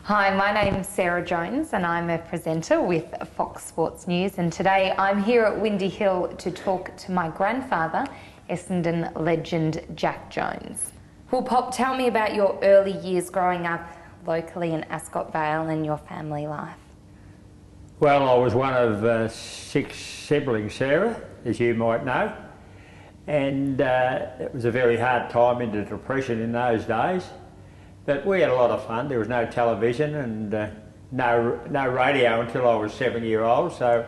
Hi, my name's Sarah Jones and I'm a presenter with Fox Sports News, and today I'm here at Windy Hill to talk to my grandfather, Essendon legend Jack Jones. Well, Pop, tell me about your early years growing up locally in Ascot Vale and your family life. Well, I was one of 6 siblings, Sarah, as you might know, and it was a very hard time in the Depression in those days. But we had a lot of fun. There was no television and no radio until I was 7-year-old, so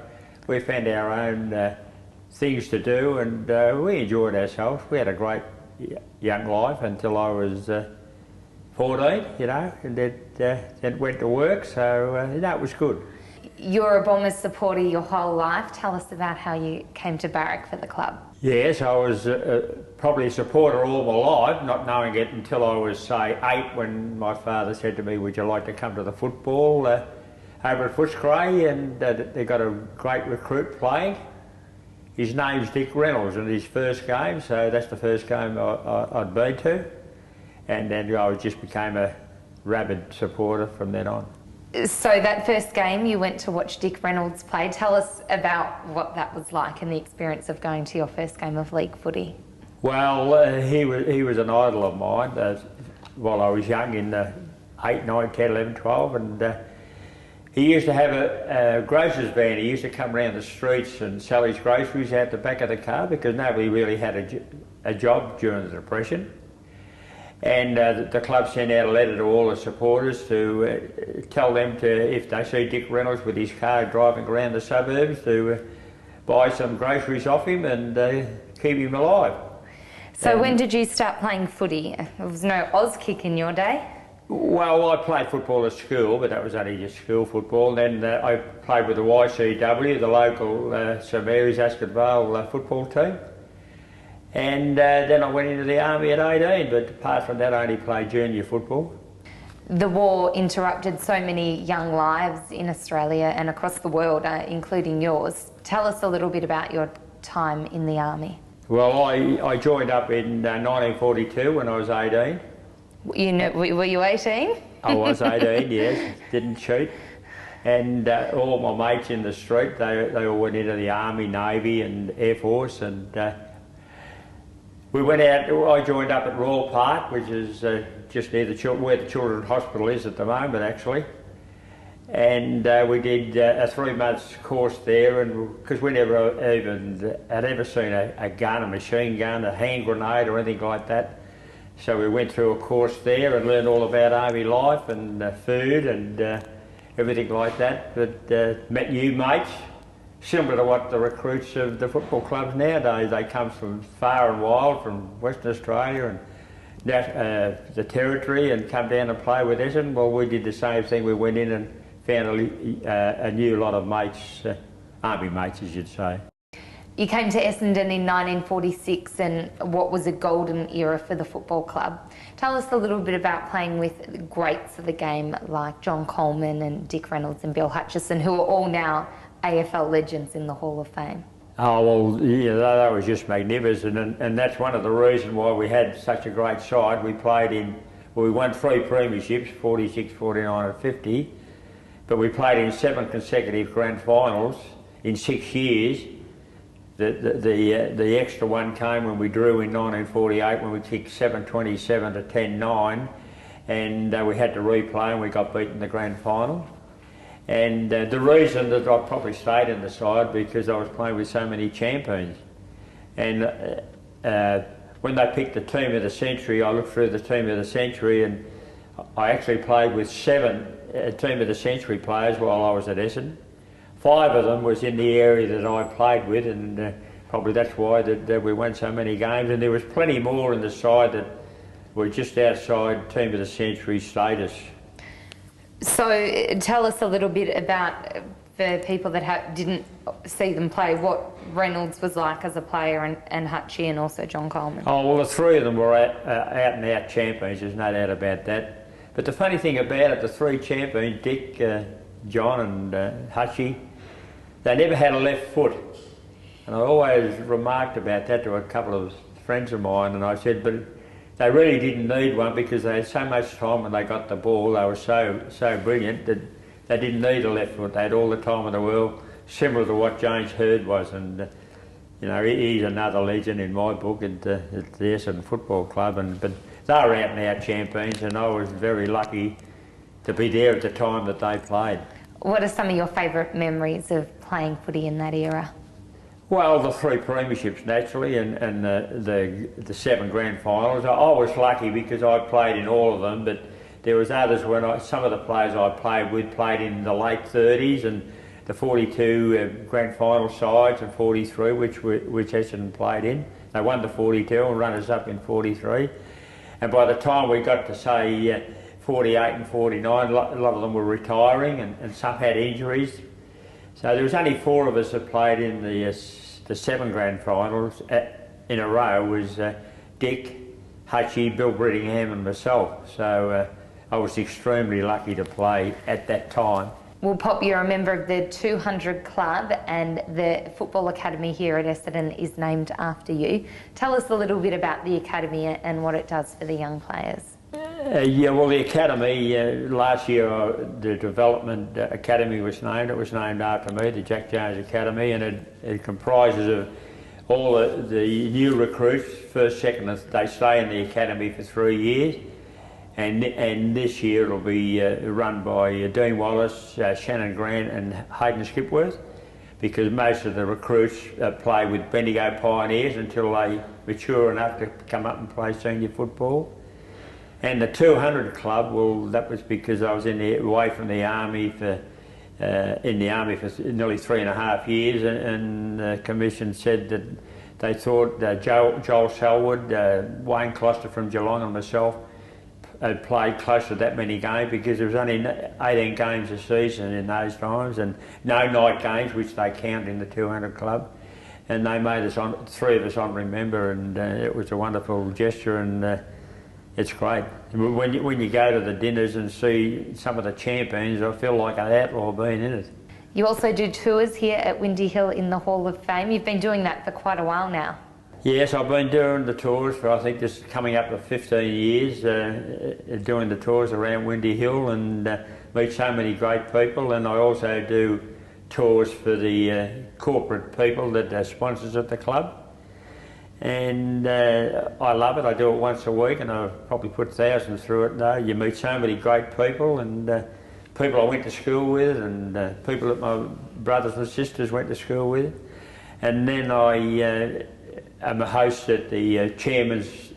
we found our own things to do, and we enjoyed ourselves. We had a great young life until I was 14, you know, and then went to work, so that was good. You're a Bombers supporter your whole life. Tell us about how you came to barrack for the club. Yes, I was probably a supporter all my life, not knowing it until I was, say, 8, when my father said to me, "Would you like to come to the football over at Footscray?" And they got a great recruit playing. His name's Dick Reynolds, and his first game, so that's the first game I'd been to. And then I just became a rabid supporter from then on. So that first game you went to watch Dick Reynolds play. Tell us about what that was like and the experience of going to your first game of league footy. Well, he was an idol of mine while I was young, in 8, 9, 10, 11, 12, and he used to have a grocer's van. He used to come around the streets and sell his groceries out the back of the car because nobody really had a job during the Depression. And the club sent out a letter to all the supporters to tell them to, if they see Dick Reynolds with his car driving around the suburbs, to buy some groceries off him and keep him alive. So when did you start playing footy? There was no Oz kick in your day? Well, I played football at school, but that was only just school football. Then I played with the YCW, the local St Mary's Ascot Vale football team. And then I went into the army at 18, but apart from that I only played junior football. The war interrupted so many young lives in Australia and across the world, including yours. Tell us a little bit about your time in the army. Well, I joined up in 1942 when I was 18. Were you 18? I was 18, yes, didn't cheat. And all my mates in the street, they all went into the Army, Navy and Air Force, and we went out. I joined up at Royal Park, which is just near where the Children's Hospital is at the moment, actually. And we did a 3-month course there, and because we never had ever seen a gun, a machine gun, a hand grenade or anything like that. So we went through a course there and learned all about army life and food and everything like that. But met new mates, similar to what the recruits of the football clubs nowadays. They come from far and wild, from Western Australia and the Territory, and come down and play with Essendon. Well, we did the same thing. We went in and found a new lot of mates, army mates, as you'd say. You came to Essendon in 1946, and what was a golden era for the football club. Tell us a little bit about playing with greats of the game like John Coleman and Dick Reynolds and Bill Hutchison, who are all now AFL legends in the Hall of Fame. Oh, well, yeah, that was just magnificent, and that's one of the reasons why we had such a great side. We played we won 3 premierships, 46, 49 and 50, but we played in 7 consecutive grand finals in 6 years. The extra one came when we drew in 1948, when we kicked 7-27 to 10-9, and we had to replay and we got beaten in the grand final. And the reason that I probably stayed in the side, because I was playing with so many champions. And when they picked the team of the century, I looked through the team of the century, and I actually played with 7 team of the century players while I was at Essendon. 5 of them was in the area that I played with, and probably that's why that we won so many games. And there was plenty more in the side that were just outside team of the century status. So tell us a little bit about, for people that didn't see them play, what Reynolds was like as a player, and Hutchie, and also John Coleman. Oh, well, the 3 of them were out and out champions, there's no doubt about that. But the funny thing about it, the 3 champions, Dick, John and Hutchie, they never had a left foot. And I always remarked about that to a couple of friends of mine, and I said, but they really didn't need one because they had so much time when they got the ball. They were so brilliant that they didn't need a left foot. They had all the time in the world, similar to what James Hird was. And you know, he's another legend in my book at the Essendon Football Club. But they were out and out champions, and I was very lucky to be there at the time that they played. What are some of your favourite memories of playing footy in that era? Well, the 3 premierships naturally, and the 7 grand finals. I was lucky because I played in all of them, but there was others when some of the players I played with played in the late 30s and the 42 grand final sides and 43, which Essendon played in. They won the 42 and runners up in 43. And by the time we got to say 48 and 49, a lot of them were retiring, and some had injuries. So there was only 4 of us that played in the 7 grand finals in a row. Was Dick, Hutchie, Bill Brittingham and myself. So I was extremely lucky to play at that time. Well, Pop, you're a member of the 200 Club, and the Football Academy here at Essendon is named after you. Tell us a little bit about the Academy and what it does for the young players. Yeah, well, the Academy, last year the Development Academy was named. It was named after me, the Jack Jones Academy, and it comprises of all the new recruits, first, second, they stay in the Academy for 3 years. And this year it'll be run by Dean Wallace, Shannon Grant and Hayden Skipworth, because most of the recruits play with Bendigo Pioneers until they mature enough to come up and play senior football. And the 200 Club, well, that was because I was away from the Army for nearly 3.5 years, and the Commission said that they thought Joel Selwood, Wayne Closter from Geelong and myself had played close to that many games, because there was only 18 games a season in those times and no night games, which they count in the 200 Club. And they made us 3 of us honorary member, and it was a wonderful gesture, and it's great. When you go to the dinners and see some of the champions, I feel like an outlaw being in it. You also do tours here at Windy Hill in the Hall of Fame. You've been doing that for quite a while now. Yes, I've been doing the tours for, I think, this coming up to 15 years, doing the tours around Windy Hill, and meet so many great people. And I also do tours for the corporate people that are sponsors at the club. And I love it. I do it once a week, and I've probably put thousands through it now. You meet so many great people, and people I went to school with, and people that my brothers and sisters went to school with. And then I'm a host at the Chairman's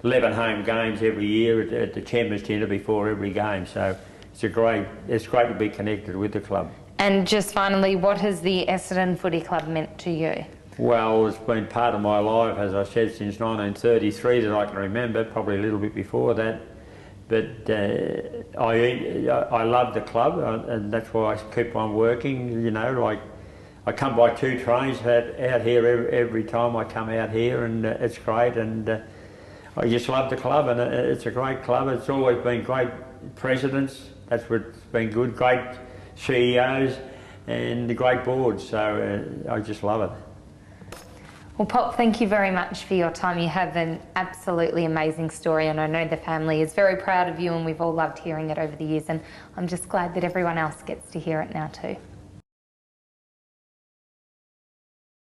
11 home games every year at the Chairman's dinner before every game. So it's great to be connected with the club. And just finally, what has the Essendon Footy Club meant to you? Well, it's been part of my life, as I said, since 1933 that I can remember, probably a little bit before that. But I love the club, and that's why I keep on working. You know, like I come by 2 trains out here every time I come out here, and it's great. And I just love the club, and it's a great club. It's always been great presidents. That's what's been good. Great CEOs and the great boards. So I just love it. Well, Pop, thank you very much for your time. You have an absolutely amazing story, and I know the family is very proud of you, and we've all loved hearing it over the years, and I'm just glad that everyone else gets to hear it now too.